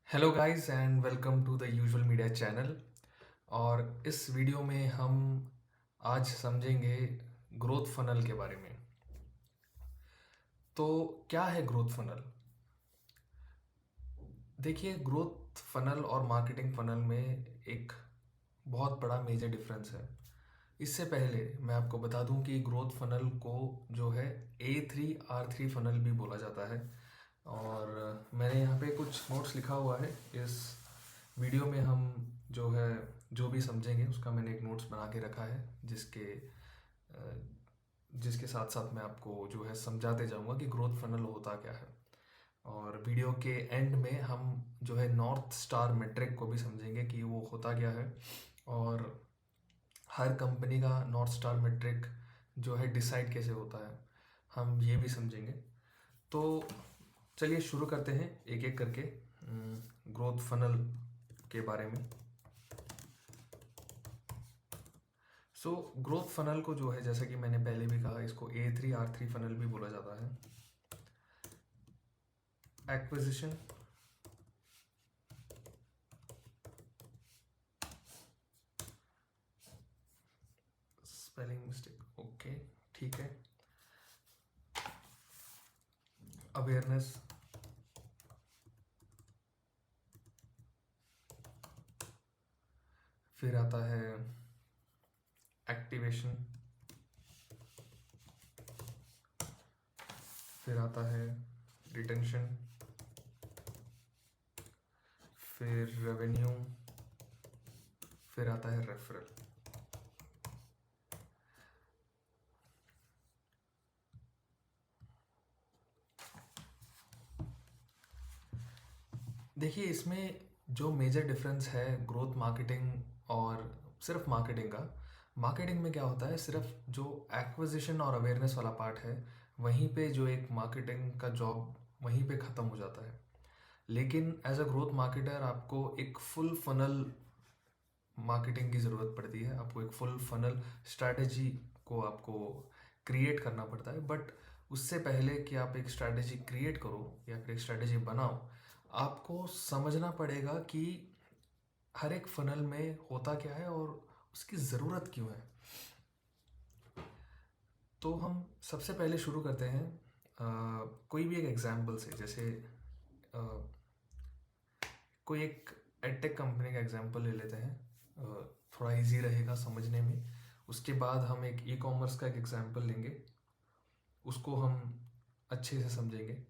Hello guys and welcome to the usual media channel. और इस video में हम आज समझेंगे ग्रोथ फनल के बारे में। तो क्या है ग्रोथ फनल? देखिए, ग्रोथ फनल और मार्केटिंग फनल में एक बहुत बड़ा मेजर डिफरेंस है। इससे पहले मैं आपको बता दूं कि ग्रोथ फनल को जो है A3R3 फनल भी बोला जाता है। और मैंने यहाँ पे कुछ नोट्स लिखा हुआ है। इस वीडियो में हम जो है जो भी समझेंगे उसका मैंने एक नोट्स बना के रखा है, जिसके साथ साथ मैं आपको जो है समझाते जाऊंगा कि ग्रोथ फनल होता क्या है। और वीडियो के एंड में हम जो है नॉर्थ स्टार मेट्रिक को भी समझेंगे कि वो होता क्या है। और हर कंपनी का नॉर्थ स्टार मेट्रिक जो है डिसाइड कैसे होता है, हम ये भी समझेंगे। तो चलिए शुरू करते हैं एक एक करके ग्रोथ फनल के बारे में। सो ग्रोथ फनल को जो है, जैसा कि मैंने पहले भी कहा, इसको A3R3 फनल भी बोला जाता है। एक्विजिशन, स्पेलिंग मिस्टेक, ओके, ठीक है। अवेयरनेस, फिर आता है एक्टिवेशन, फिर आता है रिटेंशन, फिर रेवेन्यू, फिर आता है रेफरल। देखिए, इसमें जो मेजर डिफरेंस है ग्रोथ मार्केटिंग और सिर्फ मार्केटिंग का, मार्केटिंग में क्या होता है, सिर्फ जो एक्विजिशन और अवेयरनेस वाला पार्ट है वहीं पे जो एक मार्केटिंग का जॉब वहीं पे ख़त्म हो जाता है। लेकिन एज अ ग्रोथ मार्केटर आपको एक फुल फनल मार्केटिंग की ज़रूरत पड़ती है। आपको एक फुल फनल स्ट्रैटेजी को आपको क्रिएट करना पड़ता है। बट उससे पहले कि आप एक स्ट्रैटेजी क्रिएट करो या फिर एक स्ट्रैटेजी बनाओ, आपको समझना पड़ेगा कि हर एक फनल में होता क्या है और उसकी ज़रूरत क्यों है। तो हम सबसे पहले शुरू करते हैं कोई भी एक एग्जाम्पल से। जैसे अ, कोई एक एडटेक कंपनी का एग्जांपल ले लेते हैं, थोड़ा इजी रहेगा समझने में। उसके बाद हम एक ई कॉमर्स का एक एग्जांपल लेंगे, उसको हम अच्छे से समझेंगे।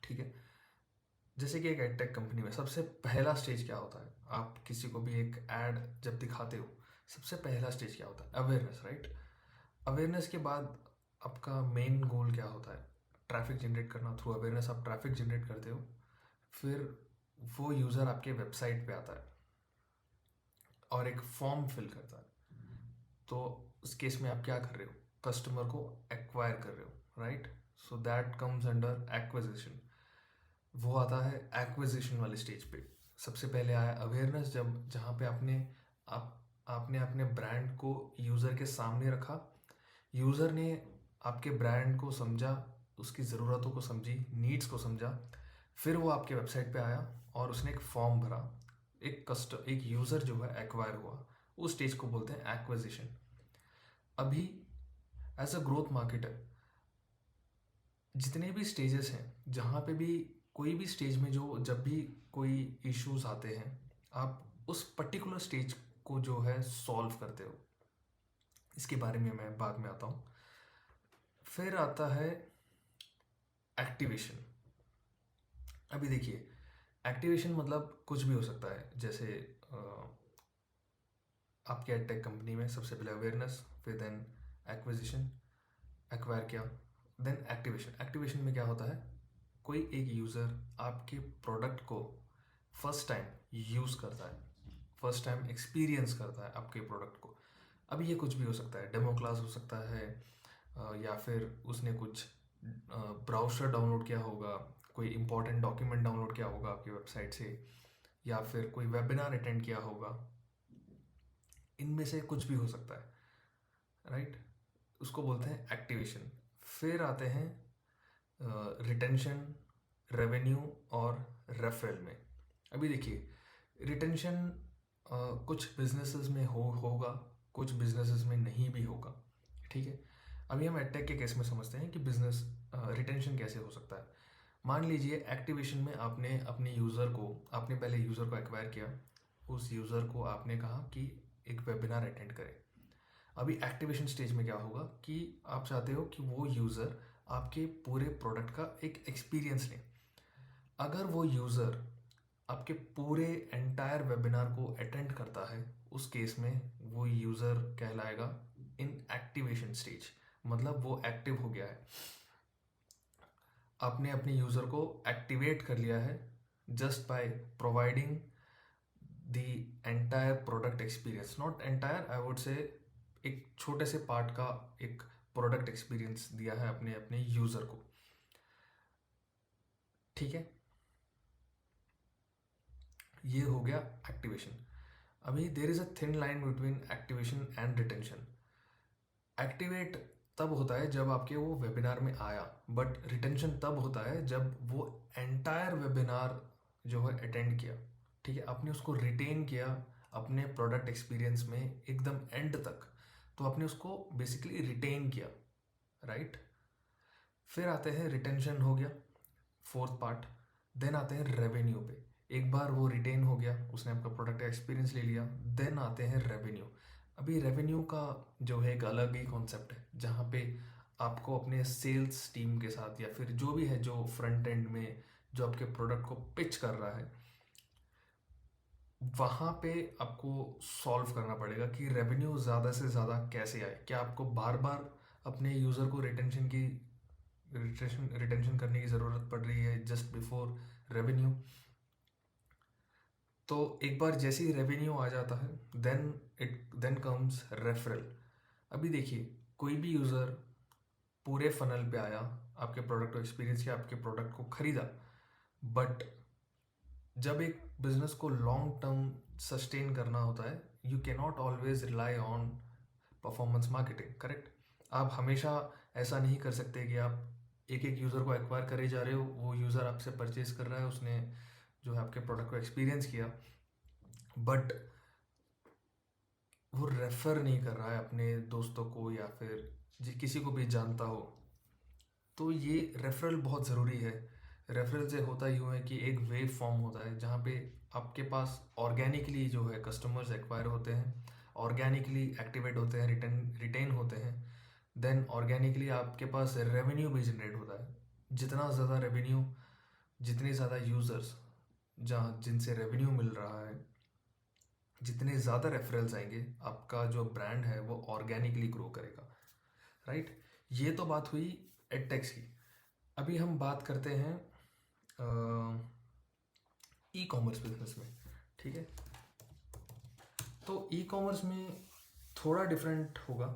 ठीक है। जैसे कि एक एडटेक कंपनी में सबसे पहला स्टेज क्या होता है, आप किसी को भी एक ऐड जब दिखाते हो, सबसे पहला स्टेज क्या होता है? Awareness, right. अवेयरनेस के बाद आपका मेन गोल क्या होता है? ट्रैफिक जनरेट करना। थ्रू अवेयरनेस आप ट्रैफिक जनरेट करते हो, फिर वो यूज़र आपके वेबसाइट पे आता है और एक फॉर्म फिल करता है। तो उस केस में आप क्या कर रहे हो? कस्टमर को एक्वायर कर रहे हो, right. So that comes under acquisition. वो आता है एक्विजिशन वाले स्टेज पे। सबसे पहले आया अवेयरनेस, जब जहाँ पे आप आपने अपने ब्रांड को यूज़र के सामने रखा। यूज़र ने आपके ब्रांड को समझा, उसकी ज़रूरतों को समझी, नीड्स को समझा। फिर वो आपके वेबसाइट पे आया और उसने एक फॉर्म भरा। एक यूज़र जो है एक्वायर हुआ। उस स्टेज को बोलते हैं एक्विजिशन। अभी एज अ ग्रोथ मार्केटर, जितने भी स्टेजेस हैं, जहाँ पे भी कोई भी स्टेज में जो जब भी कोई इश्यूज आते हैं, आप उस पर्टिकुलर स्टेज को जो है सॉल्व करते हो। इसके बारे में मैं बाद में आता हूँ। फिर आता है एक्टिवेशन। अभी देखिए, एक्टिवेशन मतलब कुछ भी हो सकता है। जैसे आपके एडटेक कंपनी में सबसे पहले अवेयरनेस, फिर देन एक्विजिशन, एक्वायर किया, देन एक्टिवेशन। एक्टिवेशन में क्या होता है, कोई एक यूज़र आपके प्रोडक्ट को फर्स्ट टाइम यूज़ करता है, फर्स्ट टाइम एक्सपीरियंस करता है आपके प्रोडक्ट को। अब ये कुछ भी हो सकता है, डेमो क्लास हो सकता है, या फिर उसने कुछ ब्राउज़र डाउनलोड किया होगा, कोई इंपॉर्टेंट डॉक्यूमेंट डाउनलोड किया होगा आपकी वेबसाइट से, या फिर कोई वेबिनार अटेंड किया होगा। इनमें से कुछ भी हो सकता है, राइट। उसको बोलते हैं एक्टिवेशन। फिर आते हैं रिटेंशन, रेवेन्यू और रेफरल में। अभी देखिए, रिटेंशन कुछ बिजनेसेस में होगा, कुछ बिजनेसेस में नहीं भी होगा, ठीक है। अभी हम एडटेक के केस में समझते हैं कि बिजनेस रिटेंशन कैसे हो सकता है। मान लीजिए एक्टिवेशन में आपने अपने यूज़र को, आपने पहले यूज़र को एक्वायर किया, उस यूज़र को आपने कहा कि एक वेबिनार अटेंड करे। अभी एक्टिवेशन स्टेज में क्या होगा कि आप चाहते हो कि वो यूज़र आपके पूरे प्रोडक्ट का एक एक्सपीरियंस लें। अगर वो यूज़र आपके पूरे एंटायर वेबिनार को अटेंड करता है, उस केस में वो यूज़र कहलाएगा इन एक्टिवेशन स्टेज, मतलब वो एक्टिव हो गया है। आपने अपने यूज़र को एक्टिवेट कर लिया है just by providing the entire product experience, not entire, I would say एक छोटे से पार्ट का एक प्रोडक्ट एक्सपीरियंस दिया है अपने अपने यूज़र को, ठीक है। ये हो गया एक्टिवेशन। अभी there is a thin line between activation and retention. Activate तब होता है जब आपके वो वेबिनार में आया, बट रिटेंशन तब होता है जब वो एंटायर वेबिनार जो है अटेंड किया, ठीक है, आपने उसको रिटेन किया अपने प्रोडक्ट एक्सपीरियंस में एकदम एंड तक, तो आपने उसको बेसिकली रिटेन किया, राइट। फिर आते हैं रिटेंशन, हो गया फोर्थ पार्ट। देन आते हैं रेवेन्यू पे। एक बार वो रिटेन हो गया, उसने आपका प्रोडक्ट एक्सपीरियंस ले लिया, देन आते हैं रेवेन्यू। अभी रेवेन्यू का जो है एक अलग ही कॉन्सेप्ट है, जहाँ पे आपको अपने सेल्स टीम के साथ या फिर जो भी है जो फ्रंट एंड में जो आपके प्रोडक्ट को पिच कर रहा है, वहाँ पे आपको सॉल्व करना पड़ेगा कि रेवेन्यू ज़्यादा से ज़्यादा कैसे आए। क्या आपको बार बार अपने यूज़र को रिटेंशन करने की ज़रूरत पड़ रही है जस्ट बिफोर रेवेन्यू? तो एक बार जैसे ही रेवेन्यू आ जाता है, देन कम्स रेफरल। अभी देखिए, कोई भी यूज़र पूरे फनल पे आया, आपके प्रोडक्ट को एक्सपीरियंस किया, आपके प्रोडक्ट को खरीदा, बट जब एक बिजनेस को लॉन्ग टर्म सस्टेन करना होता है, you can not always rely on performance marketing, correct. आप हमेशा ऐसा नहीं कर सकते कि आप एक एक यूज़र को एक्वायर करे जा रहे हो, वो यूज़र आपसे परचेज कर रहा है, उसने जो है आपके प्रोडक्ट को एक्सपीरियंस किया, बट वो रेफ़र नहीं कर रहा है अपने दोस्तों को या फिर किसी को भी जानता हो। तो ये रेफरल बहुत ज़रूरी है। रेफरल से होता यूँ है कि एक वेव फॉर्म होता है जहाँ पे आपके पास ऑर्गेनिकली जो है कस्टमर्स एक्वायर होते हैं, ऑर्गेनिकली एक्टिवेट होते हैं, रिटेन होते हैं, देन ऑर्गेनिकली आपके पास रेवेन्यू भी जनरेट होता है। जितना ज़्यादा रेवेन्यू, जितने ज़्यादा यूज़र्स जहाँ जिनसे रेवेन्यू मिल रहा है, जितने ज़्यादा रेफरल्स आएंगे, आपका जो ब्रांड है वो ऑर्गेनिकली ग्रो करेगा, राइट। ये तो बात हुई एडटेक्स की। अभी हम बात करते हैं ई कॉमर्स बिजनेस में, ठीक है। तो ई कॉमर्स में थोड़ा डिफरेंट होगा।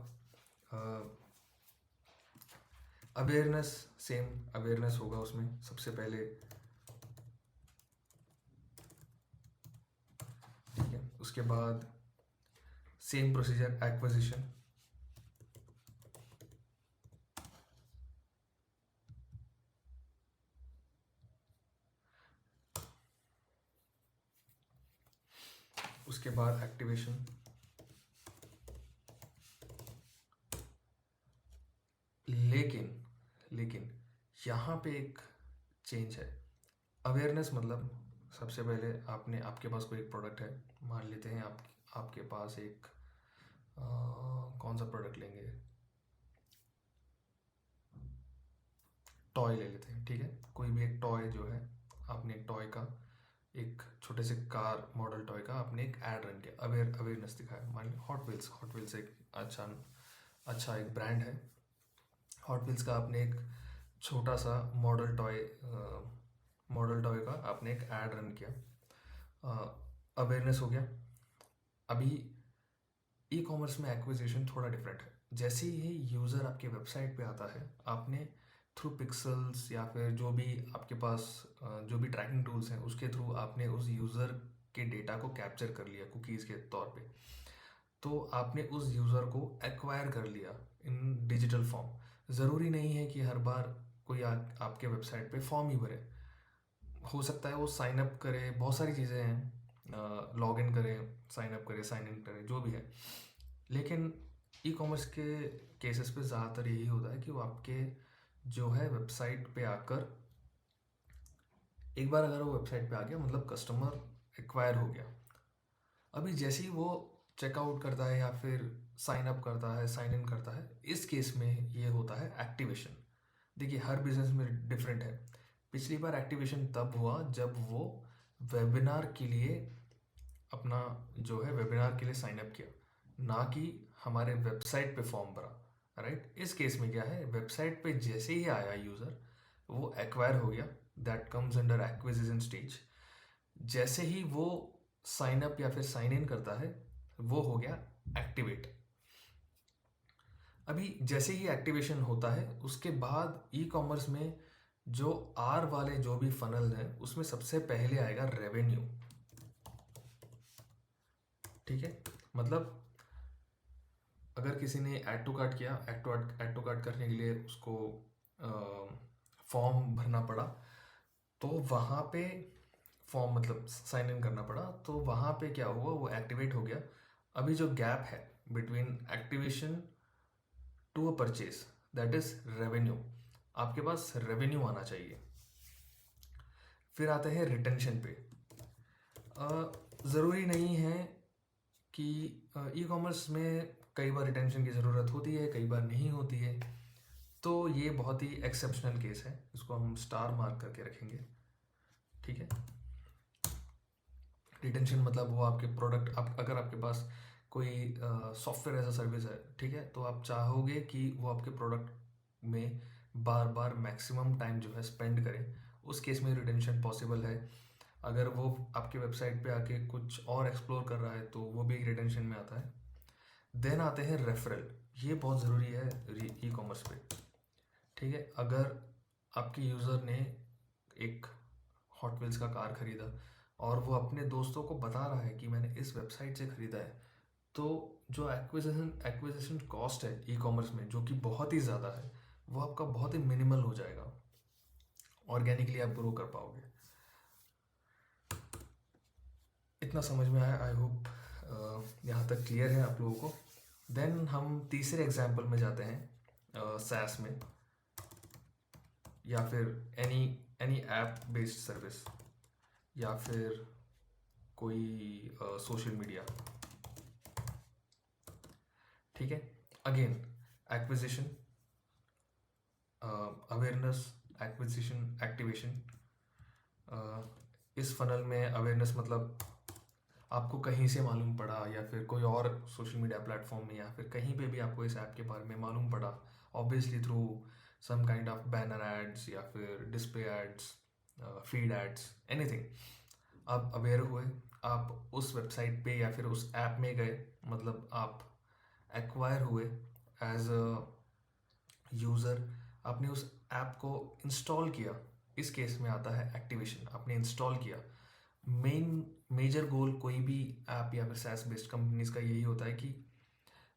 अवेयरनेस, सेम अवेयरनेस होगा उसमें सबसे पहले, ठीक है। उसके बाद सेम प्रोसीजर, एक्विजिशन, उसके बाद एक्टिवेशन। लेकिन यहाँ पे एक चेंज है। अवेयरनेस मतलब सबसे पहले आपके पास कोई एक प्रोडक्ट है, मान लेते हैं आपके पास एक कौन सा प्रोडक्ट लेंगे, टॉय ले लेते हैं, ठीक है। कोई भी एक टॉय जो है, आपने एक टॉय का, एक छोटे से कार मॉडल टॉय का आपने एक ऐड रन किया, अवेयरनेस दिखाया। मान लीजिए हॉट व्हील्स एक अच्छा एक ब्रांड है। हॉट व्हील्स का आपने एक छोटा सा मॉडल टॉय का आपने एक ऐड रन किया, अवेयरनेस हो गया। अभी ई कॉमर्स में एक्विजिशन थोड़ा डिफरेंट है। जैसे ही यूज़र आपके वेबसाइट पे आता है, आपने थ्रू पिक्सल्स या फिर जो भी आपके पास जो भी ट्रैकिंग टूल्स हैं उसके थ्रू आपने उस यूज़र के डेटा को कैप्चर कर लिया कुकीज़ के तौर पे। तो आपने उस यूज़र को एक्वायर कर लिया इन डिजिटल फॉर्म। ज़रूरी नहीं है कि हर बार कोई आपके वेबसाइट पे फॉर्म ही भरे। हो सकता है वो साइन अप करे, बहुत सारी चीज़ें हैं, लॉग इन करें, साइन अप करें, साइन इन करें, जो भी है। लेकिन ई कॉमर्स के केसेस पे ज़्यादातर यही होता है कि वो आपके जो है वेबसाइट पे आकर, एक बार अगर वो वेबसाइट पे आ गया मतलब कस्टमर एक्वायर हो गया, अभी जैसे ही वो चेकआउट करता है या फिर साइन अप करता है, साइन इन करता है, इस केस में ये होता है एक्टिवेशन। देखिए हर बिजनेस में डिफरेंट है। पिछली बार एक्टिवेशन तब हुआ जब वो वेबिनार के लिए अपना जो है वेबिनार के लिए साइन अप किया, ना कि हमारे वेबसाइट पे फॉर्म भरा। राइट, इस केस में क्या है, वेबसाइट पे जैसे ही आया यूज़र वो एक्वायर हो गया, that comes under acquisition stage. जैसे ही वो साइन अप या फिर साइन इन करता है वो हो गया एक्टिवेट। अभी जैसे ही एक्टिवेशन होता है उसके बाद ई कॉमर्स में जो आर वाले जो भी फनल हैं उसमें सबसे पहले आएगा रेवेन्यू। ठीक है, मतलब अगर किसी ने ऐड टू कार्ट किया, ऐड टू कार्ट करने के लिए उसको फॉर्म भरना पड़ा, तो वहाँ पे फॉर्म मतलब साइन इन करना पड़ा, तो वहाँ पे क्या हुआ, वो एक्टिवेट हो गया। अभी जो गैप है between activation to a purchase, that is revenue. आपके पास रेवेन्यू आना चाहिए। फिर आते हैं रिटेंशन पे। ज़रूरी नहीं है कि ई कॉमर्स में कई बार रिटेंशन की ज़रूरत होती है, कई बार नहीं होती है, तो ये बहुत ही एक्सेप्शनल केस है, इसको हम स्टार मार्क करके रखेंगे। ठीक है, रिटेंशन मतलब वो आपके प्रोडक्ट, आप अगर आपके पास कोई सॉफ्टवेयर एज अ सर्विस है, ठीक है, तो आप चाहोगे कि वो आपके प्रोडक्ट में बार बार मैक्सिमम टाइम जो है स्पेंड करें, उस केस में रिटेंशन पॉसिबल है। अगर वो आपके वेबसाइट पे आके कुछ और एक्सप्लोर कर रहा है तो वो भी रिटेंशन में आता है। देन आते हैं रेफरल, ये बहुत ज़रूरी है ई कॉमर्स पे। ठीक है, अगर आपके यूज़र ने एक हॉट व्हील्स का कार खरीदा और वो अपने दोस्तों को बता रहा है कि मैंने इस वेबसाइट से ख़रीदा है, तो जो एक्विजिशन कॉस्ट है ई कॉमर्स में, जो कि बहुत ही ज़्यादा है, वो आपका बहुत ही मिनिमल हो जाएगा, ऑर्गेनिकली आप ग्रो कर पाओगे। इतना समझ में आया, आई होप यहाँ तक क्लियर है आप लोगों को। देन हम तीसरे एग्जाम्पल में जाते हैं, सैस में, या फिर any any app based service, या फिर कोई सोशल मीडिया। ठीक है, again acquisition, awareness, acquisition, activation. इस फनल में अवेयरनेस मतलब आपको कहीं से मालूम पड़ा, या फिर कोई और सोशल मीडिया प्लेटफॉर्म में, या फिर कहीं पे भी आपको इस ऐप के बारे में मालूम पड़ा, obviously through some kind of banner ads या फिर display ads, feed ads, anything. आप अवेयर हुए, आप उस वेबसाइट पे या फिर उस ऐप में गए, मतलब आप एक्वायर हुए एज अ यूज़र, आपने उस ऐप को इंस्टॉल किया, इस केस में आता है एक्टिवेशन। आपने इंस्टॉल किया, मेन मेजर गोल कोई भी ऐप या फिर सैस बेस्ड कंपनीज का यही होता है कि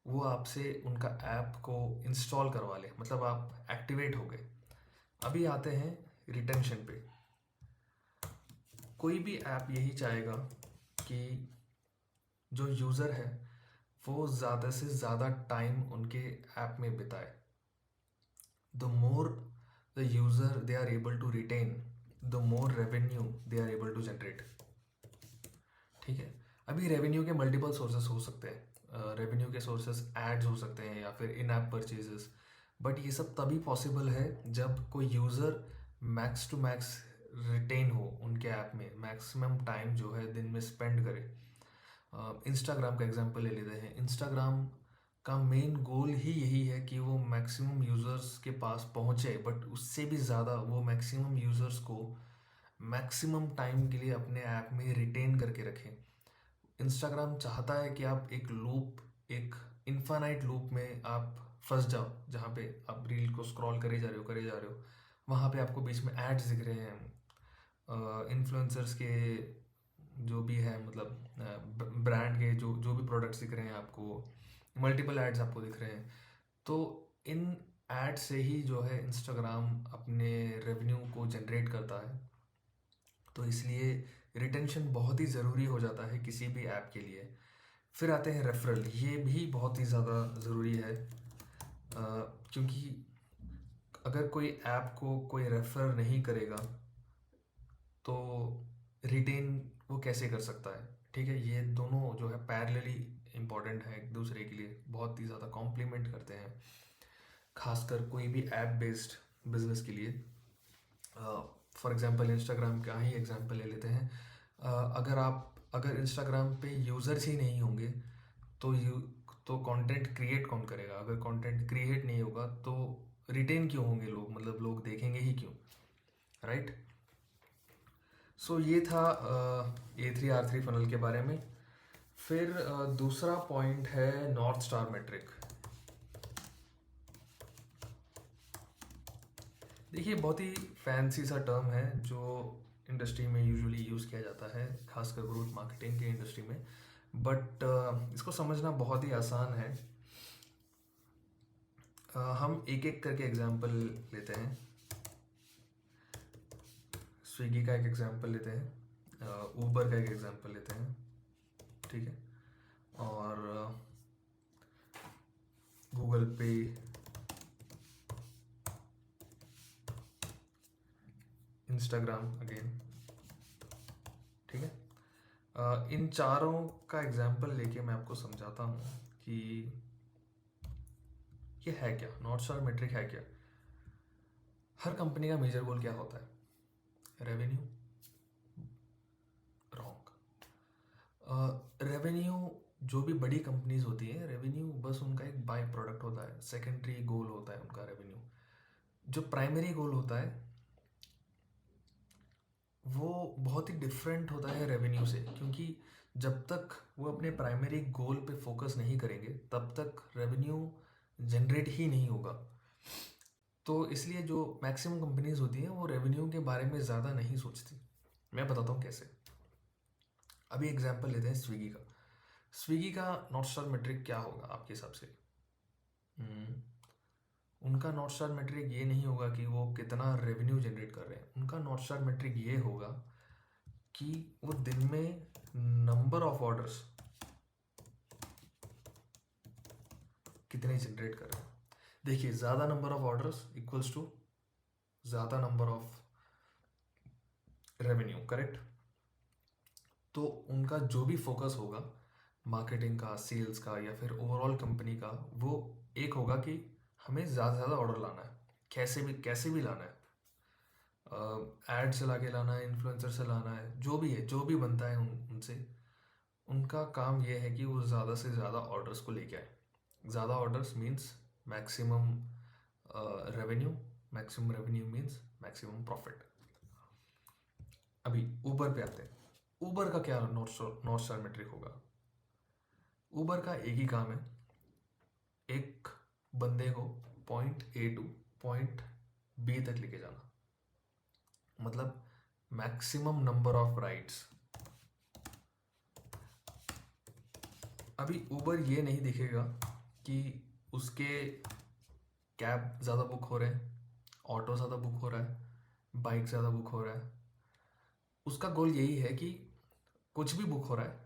वो आपसे उनका ऐप को इंस्टॉल करवा ले, मतलब आप एक्टिवेट हो गए। अभी आते हैं रिटेंशन पे। कोई भी ऐप यही चाहेगा कि जो यूज़र है वो ज़्यादा से ज़्यादा टाइम उनके ऐप में बिताए। The more the user they are able to retain, the more revenue they are able to generate. ठीक है, अभी रेवेन्यू के मल्टीपल सोर्सेस हो सकते हैं। रेवेन्यू के सोर्सेस एड्स हो सकते हैं या फिर इन ऐप परचेजेस, बट ये सब तभी पॉसिबल है जब कोई user max to max retain हो उनके ऐप में, मैक्सिमम टाइम जो है दिन में स्पेंड करे। इंस्टाग्राम का एग्जांपल ले लेते हैं। इंस्टाग्राम का मेन गोल ही यही है कि वो मैक्सिमम यूज़र्स के पास पहुँचे, बट उससे भी ज़्यादा वो मैक्सिमम यूज़र्स को मैक्सिमम टाइम के लिए अपने ऐप में रिटेन करके रखें। इंस्टाग्राम चाहता है कि आप एक लूप, एक इन्फानाइट लूप में आप फंस जाओ, जहाँ पे आप रील को स्क्रॉल करे जा रहे हो, करे जा रहे हो, वहाँ पे आपको बीच में एड्स दिख रहे हैं, इन्फ्लुएंसर्स के जो भी है, मतलब ब्रांड के जो जो भी प्रोडक्ट्स दिख रहे हैं आपको, मल्टीपल एड्स आपको दिख रहे हैं। तो इन एड से ही जो है इंस्टाग्राम अपने रेवेन्यू को जनरेट करता है। तो इसलिए रिटेंशन बहुत ही ज़रूरी हो जाता है किसी भी ऐप के लिए। फिर आते हैं रेफरल, ये भी बहुत ही ज़्यादा ज़रूरी है, क्योंकि अगर कोई ऐप को कोई रेफ़र नहीं करेगा तो रिटेन वो कैसे कर सकता है। ठीक है, ये दोनों जो है पैरेलली इम्पॉर्टेंट है, एक दूसरे के लिए बहुत ही ज़्यादा कॉम्प्लीमेंट करते हैं, खासकर कोई भी ऐप बेस्ड बिजनेस के लिए। फॉर एग्जांपल इंस्टाग्राम का ही एग्जांपल ले लेते हैं। अगर इंस्टाग्राम पे यूज़र्स ही नहीं होंगे तो कंटेंट क्रिएट कौन करेगा। अगर कंटेंट क्रिएट नहीं होगा तो रिटेन क्यों होंगे लोग, मतलब लोग देखेंगे ही क्यों, राइट। सो ये था A3R3 फनल के बारे में। फिर दूसरा पॉइंट है नॉर्थ स्टार मेट्रिक। देखिए, बहुत ही फैंसी सा टर्म है जो इंडस्ट्री में यूजुअली यूज़ किया जाता है, खासकर ग्रोथ मार्केटिंग के इंडस्ट्री में, बट इसको समझना बहुत ही आसान है। हम एक एक करके एग्जांपल लेते हैं। स्विगी का एक एग्जांपल लेते हैं, ऊबर का एक एग्जांपल लेते हैं, ठीक है, और गूगल पे, इंस्टाग्राम अगेन, ठीक है। इन चारों का एग्जांपल लेके मैं आपको समझाता हूँ कि ये है क्या, नॉर्थ स्टार मेट्रिक है क्या। हर कंपनी का मेजर गोल क्या होता है? रेवेन्यू। रॉन्ग। रेवेन्यू, जो भी बड़ी कंपनीज होती हैं, रेवेन्यू बस उनका एक बाय प्रोडक्ट होता है, सेकेंडरी गोल होता है उनका रेवेन्यू। जो प्राइमरी गोल होता है वो बहुत ही डिफरेंट होता है रेवेन्यू से, क्योंकि जब तक वो अपने प्राइमरी गोल पे फोकस नहीं करेंगे तब तक रेवेन्यू जनरेट ही नहीं होगा। तो इसलिए जो मैक्सिमम कंपनीज होती हैं वो रेवेन्यू के बारे में ज़्यादा नहीं सोचती। मैं बताता हूँ कैसे। अभी एग्जांपल लेते हैं स्विगी का। स्विगी का नॉर्थ स्टार मेट्रिक क्या होगा आपके हिसाब से? हम्म, उनका नॉर्थ स्टार मेट्रिक ये नहीं होगा कि वो कितना रेवेन्यू जनरेट कर रहे हैं। उनका नॉर्थ स्टार मेट्रिक ये होगा कि वो दिन में नंबर ऑफ ऑर्डर्स कितने जनरेट कर रहे हैं। देखिए, ज़्यादा number of orders equals to ज़्यादा नंबर ऑफ रेवेन्यू, करेक्ट। तो उनका जो भी फोकस होगा मार्केटिंग का, सेल्स का, या फिर ओवरऑल कंपनी का, वो एक होगा कि हमें ज़्यादा से ज़्यादा ऑर्डर लाना है, कैसे भी लाना है। ऐड चला के लाना है, इन्फ्लुएंसर से लाना है, जो भी है, जो भी बनता है उनसे, उनका काम ये है कि वो ज़्यादा से ज़्यादा ऑर्डर्स को लेके आए। ज़्यादा orders means maximum revenue, maximum revenue means maximum profit. अभी ऊबर पे आते हैं। ऊबर का क्या नॉर्थ स्टार मेट्रिक होगा? ऊबर का एक ही काम है, एक बंदे को point A to point B तक लेके जाना, मतलब मैक्सिमम नंबर ऑफ राइड्स। अभी ऊबर ये नहीं दिखेगा कि उसके कैब ज़्यादा बुक हो रहे हैं, ऑटो ज़्यादा बुक हो रहा है, बाइक ज़्यादा बुक हो रहा है। उसका गोल यही है कि कुछ भी बुक हो रहा है,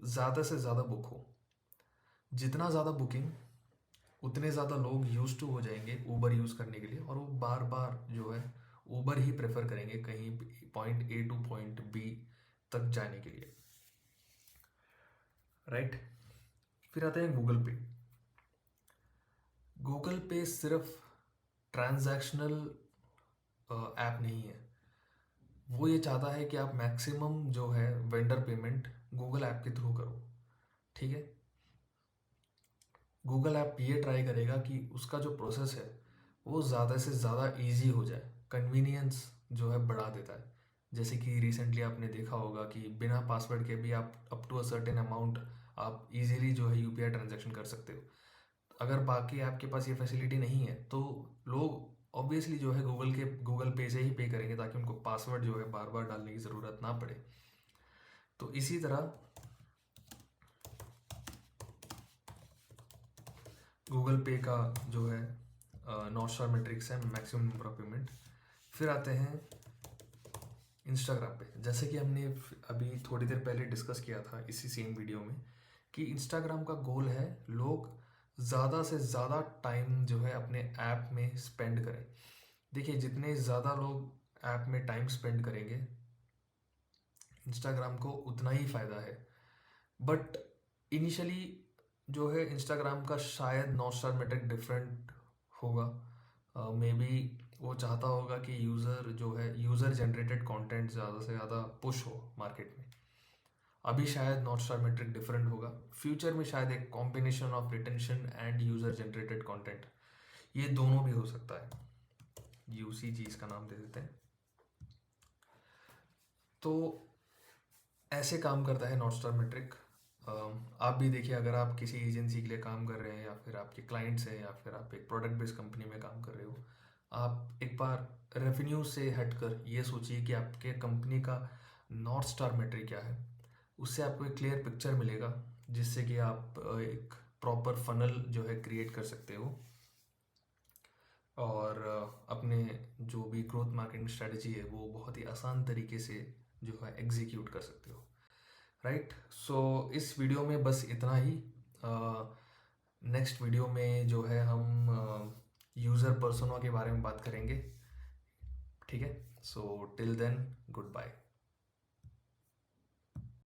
ज़्यादा से ज़्यादा बुक हो। जितना ज़्यादा बुकिंग, उतने ज़्यादा लोग यूज टू हो जाएंगे ऊबर यूज़ करने के लिए, और वो बार बार जो है ऊबर ही प्रेफर करेंगे कहीं point A to point B तक जाने के लिए, राइट। फिर आता है गूगल पे। गूगल पे सिर्फ ट्रांजैक्शनल ऐप नहीं है, वो ये चाहता है कि आप मैक्सिमम जो है वेंडर पेमेंट गूगल ऐप के थ्रू करो, ठीक है। गूगल ऐप ये ट्राई करेगा कि उसका जो प्रोसेस है वो ज़्यादा से ज़्यादा इजी हो जाए, कन्वीनियंस जो है बढ़ा देता है। जैसे कि रिसेंटली आपने देखा होगा कि बिना पासवर्ड के भी आप up to a certain amount आप इजीली जो है यूपीआई ट्रांजैक्शन कर सकते हो। अगर बाकी ऐप के पास ये फैसिलिटी नहीं है तो लोग ऑब्वियसली जो है गूगल पे से ही पे करेंगे, ताकि उनको पासवर्ड जो है बार बार डालने की ज़रूरत ना पड़े। तो इसी तरह गूगल पे का जो है नॉर्थ स्टार मैट्रिक्स है मैक्सिमम नंबर ऑफ पेमेंट। फिर आते हैं इंस्टाग्राम पे, जैसे कि हमने अभी थोड़ी देर पहले डिस्कस किया था इसी सेम वीडियो में, कि इंस्टाग्राम का गोल है लोग ज़्यादा से ज़्यादा टाइम जो है अपने ऐप में स्पेंड करें। देखिए, जितने ज़्यादा लोग ऐप में टाइम स्पेंड करेंगे इंस्टाग्राम को उतना ही फ़ायदा है। बट इनिशियली जो है इंस्टाग्राम का शायद नॉर्थ स्टार मेट्रिक डिफरेंट होगा। मे बी वो चाहता होगा कि यूज़र जो है यूज़र जनरेटेड कंटेंट ज़्यादा से ज़्यादा पुश हो मार्केट में। अभी शायद नॉर्थ स्टार मेट्रिक डिफरेंट होगा, फ्यूचर में शायद एक combination of retention end user generated content, ये दोनों भी हो सकता है, यूसीजी इसका नाम दे देते हैं। तो ऐसे काम करता है नॉर्थ स्टार मेट्रिक। आप भी देखिए, अगर आप किसी एजेंसी के लिए काम कर रहे हैं या फिर आपके क्लाइंट्स हैं या फिर आप एक प्रोडक्ट बेस्ड कंपनी में काम कर रहे हो, आप एक बार रेवेन्यू से हटकर ये सोचिए कि आपके कंपनी का नॉर्थ स्टार मेट्रिक क्या है। उससे आपको एक क्लियर पिक्चर मिलेगा जिससे कि आप एक प्रॉपर फनल जो है क्रिएट कर सकते हो और अपने जो भी ग्रोथ मार्केटिंग स्ट्रेटजी है वो बहुत ही आसान तरीके से जो है एग्जीक्यूट कर सकते हो। राइट, सो इस वीडियो में बस इतना ही। नेक्स्ट वीडियो में जो है हम यूज़र पर्सोना के बारे में बात करेंगे। ठीक है, so till then good bye.